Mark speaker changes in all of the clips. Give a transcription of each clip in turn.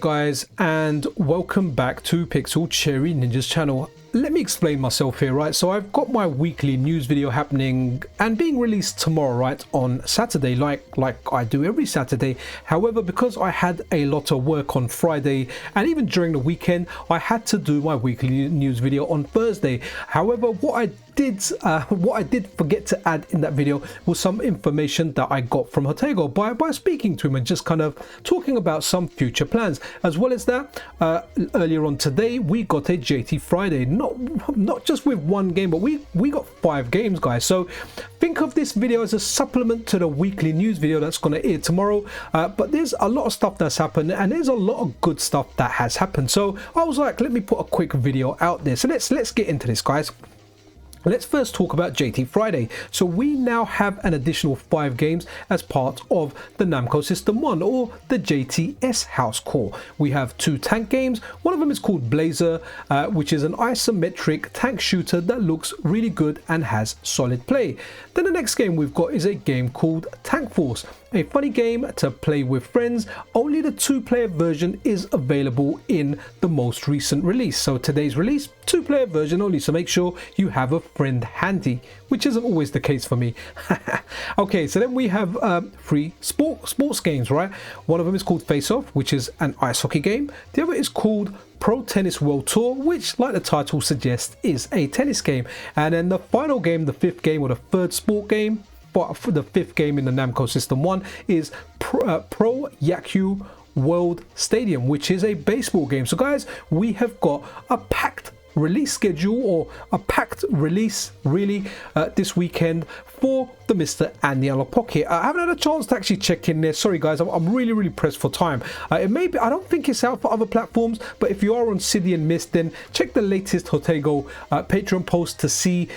Speaker 1: guys, and welcome back to Pixel Cherry Ninja's channel. Let me explain myself here, right? So I've got my weekly news video happening and being released tomorrow, right, on Saturday, like I do every Saturday. However, because I had a lot of work on Friday and even during the weekend, I had to do my weekly news video on Thursday. However, what I did forget to add in that video was some information that I got from Jotego by speaking to him and just kind of talking about some future plans. As well as that, earlier on today we got a JT Friday, not just with one game, but we got 5 games, guys. So think of this video as a supplement to the weekly news video that's going to air tomorrow. But there's a lot of stuff that's happened, and there's a lot of good stuff that has happened. So I was like, let me put a quick video out there. So let's get into this, guys. Let's first talk about JT Friday. So we now have an additional 5 games as part of the Namco System 1, or the JTS House Core. We have 2 tank games. One of them is called Blazer, which is an isometric tank shooter that looks really good and has solid play. Then the next game we've got is a game called Tank Force, a funny game to play with friends. Only the 2-player version is available in the most recent release. So today's release, 2-player version only, so make sure you have a friend handy, which isn't always the case for me. Okay, so then we have 3 sports games, right? One of them is called Face Off, which is an ice hockey game. The other is called Pro Tennis World Tour, which, like the title suggests, is a tennis game. And then the final game, the 5th game, or the 3rd sport game, but for the 5th game in the Namco System 1, is Pro Yaku World Stadium, which is a baseball game. So guys, we have got a packed release schedule, or a packed release really this weekend for the MiSTer and the Analog Pocket. I haven't had a chance to actually check in there. Sorry guys, I'm really pressed for time. It may be, I don't think it's out for other platforms, but if you are on CD and Mist, then check the latest Jotego Patreon post to see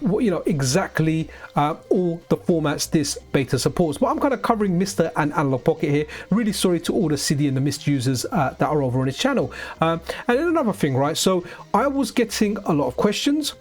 Speaker 1: what, you know, exactly all the formats this beta supports. But I'm kind of covering MiSTer and Analog Pocket here. Really sorry to all the CD and the Mist users that are over on his channel. And then another thing, right? So I was getting a lot of questions,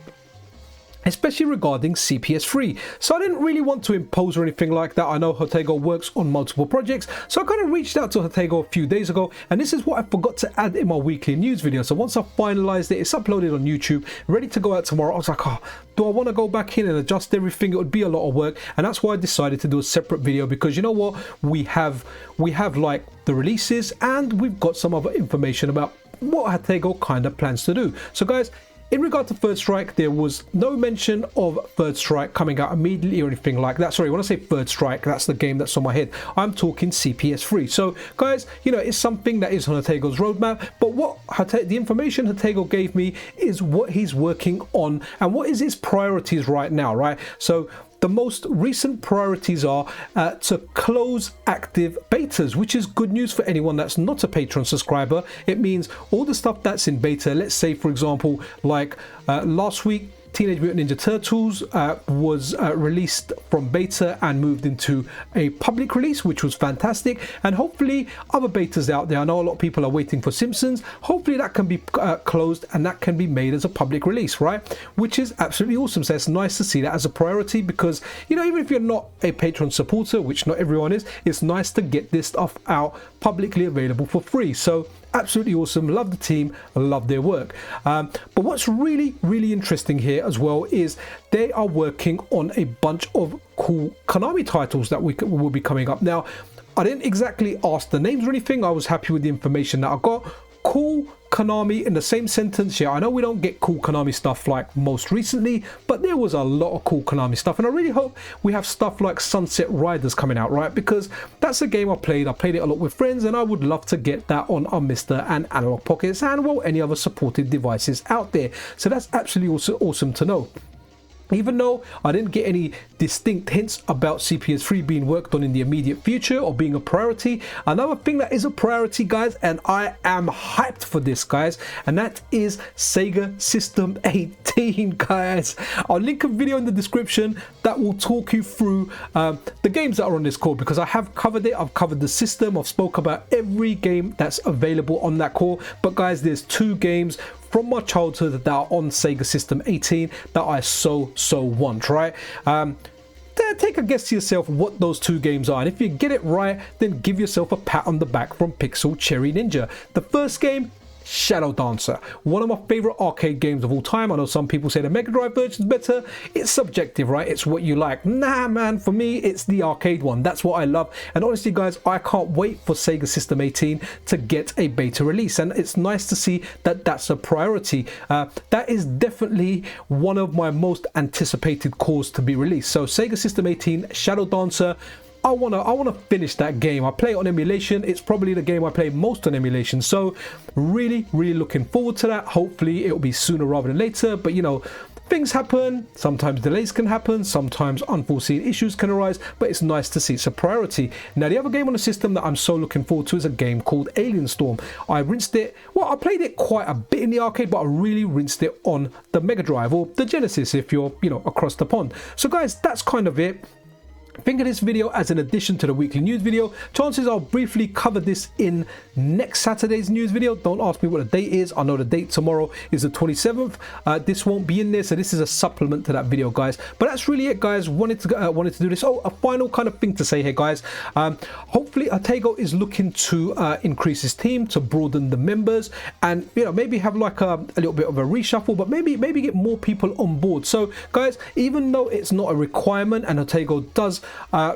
Speaker 1: especially regarding CPS3. So I didn't really want to impose or anything like that. I know Jotego works on multiple projects, so I kind of reached out to Jotego a few days ago, and this is what I forgot to add in my weekly news video. So once I finalized it, it's uploaded on YouTube, ready to go out tomorrow. I was like, oh, do I want to go back in and adjust everything? It would be a lot of work, and that's why I decided to do a separate video, because you know what, we have like the releases, and we've got some other information about what Jotego kind of plans to do. So guys, in regard to Third Strike, there was no mention of Third Strike coming out immediately or anything like that. Sorry, when I say Third Strike, that's the game that's on my head. I'm talking CPS3. So guys, you know, it's something that is on Jotego's roadmap, but what the information Jotego gave me is what he's working on and what is his priorities right now, right? So the most recent priorities are to close active betas, which is good news for anyone that's not a Patreon subscriber. It means all the stuff that's in beta, let's say for example, like last week, Teenage Mutant Ninja Turtles was released from beta and moved into a public release, which was fantastic. And hopefully other betas out there, I know a lot of people are waiting for Simpsons, hopefully that can be closed and that can be made as a public release, right? Which is absolutely awesome. So it's nice to see that as a priority, because, you know, even if you're not a Patreon supporter, which not everyone is, it's nice to get this stuff out publicly available for free. So absolutely awesome. Love the team, love their work. But what's really interesting here as well is they are working on a bunch of cool Konami titles that will be coming up. Now, I didn't exactly ask the names or anything. I was happy with the information that I got. Cool Konami in the same sentence. Yeah, I know we don't get cool Konami stuff like most recently, but there was a lot of cool Konami stuff, and I really hope we have stuff like Sunset Riders coming out, right? Because that's a game I played it a lot with friends, and I would love to get that on our MiSTer and Analog Pockets and, well, any other supported devices out there. So that's absolutely also awesome to know. Even though I didn't get any distinct hints about CPS3 being worked on in the immediate future or being a priority, another thing that is a priority, guys, and I am hyped for this, guys, and that is Sega System 18, guys. I'll link a video in the description that will talk you through the games that are on this core, because I have covered it. I've covered the system. I've spoke about every game that's available on that core. But guys, there's 2 games from my childhood that are on Sega System 18 that I so want, right? take a guess to yourself what those two games are, and if you get it right, then give yourself a pat on the back from Pixel Cherry Ninja. The first game, Shadow Dancer, one of my favorite arcade games of all time. I know some people say the Mega Drive version is better. It's subjective, right? It's what you like. Nah, man, for me, it's the arcade one. That's what I love. And honestly, guys, I can't wait for Sega System 18 to get a beta release. And it's nice to see that that's a priority. That is definitely one of my most anticipated cores to be released. So Sega System 18, Shadow Dancer. I wanna finish that game. I play it on emulation. It's probably the game I play most on emulation. So really looking forward to that. Hopefully it'll be sooner rather than later. But you know, things happen. Sometimes delays can happen. Sometimes unforeseen issues can arise. But it's nice to see it's a priority. Now the other game on the system that I'm so looking forward to is a game called Alien Storm. I rinsed it. Well, I played it quite a bit in the arcade, but I really rinsed it on the Mega Drive or the Genesis if you're, you know, across the pond. So guys, that's kind of it. Think of this video as an addition to the weekly news video. Chances I'll briefly cover this in next Saturday's news video. Don't ask me what the date is. I know the date tomorrow is the 27th. This won't be in there, so this is a supplement to that video, guys. But that's really it, guys. Wanted to do this. Oh, a final kind of thing to say here, guys. Hopefully Jotego is looking to increase his team, to broaden the members, and you know, maybe have like a little bit of a reshuffle, but maybe get more people on board. So guys, even though it's not a requirement and Jotego does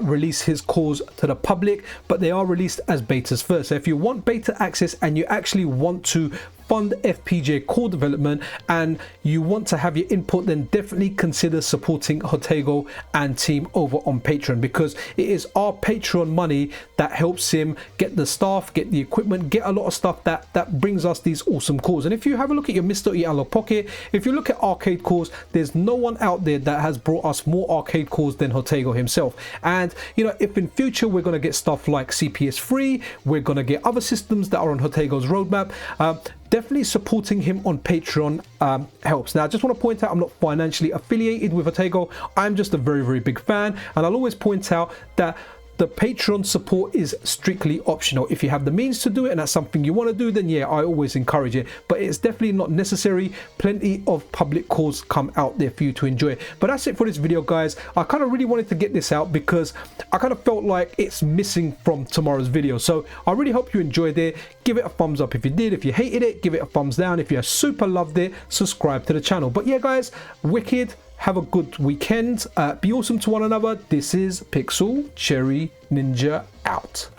Speaker 1: release his cores to the public, but they are released as betas first. So if you want beta access and you actually want to fund FPGA core development and you want to have your input, then definitely consider supporting Jotego and team over on Patreon, because it is our Patreon money that helps him get the staff, get the equipment, get a lot of stuff that brings us these awesome cores. And if you have a look at your MiSTer Analog Pocket, if you look at arcade cores, there's no one out there that has brought us more arcade cores than Jotego himself. And you know, if in future we're going to get stuff like CPS3, we're going to get other systems that are on Jotego's roadmap, definitely supporting him on Patreon helps. Now, I just want to point out I'm not financially affiliated with Jotego. I'm just a very big fan, and I'll always point out that the Patreon support is strictly optional. If you have the means to do it and that's something you want to do, then yeah, I always encourage it, but it's definitely not necessary. Plenty of public cores come out there for you to enjoy. But that's it for this video, guys. I kind of really wanted to get this out because I kind of felt like it's missing from tomorrow's video. So I really hope you enjoyed it. Give it a thumbs up if you did. If you hated it, give it a thumbs down. If you super loved it, subscribe to the channel. But yeah, guys, wicked. Have a good weekend. Be awesome to one another. This is Pixel Cherry Ninja out.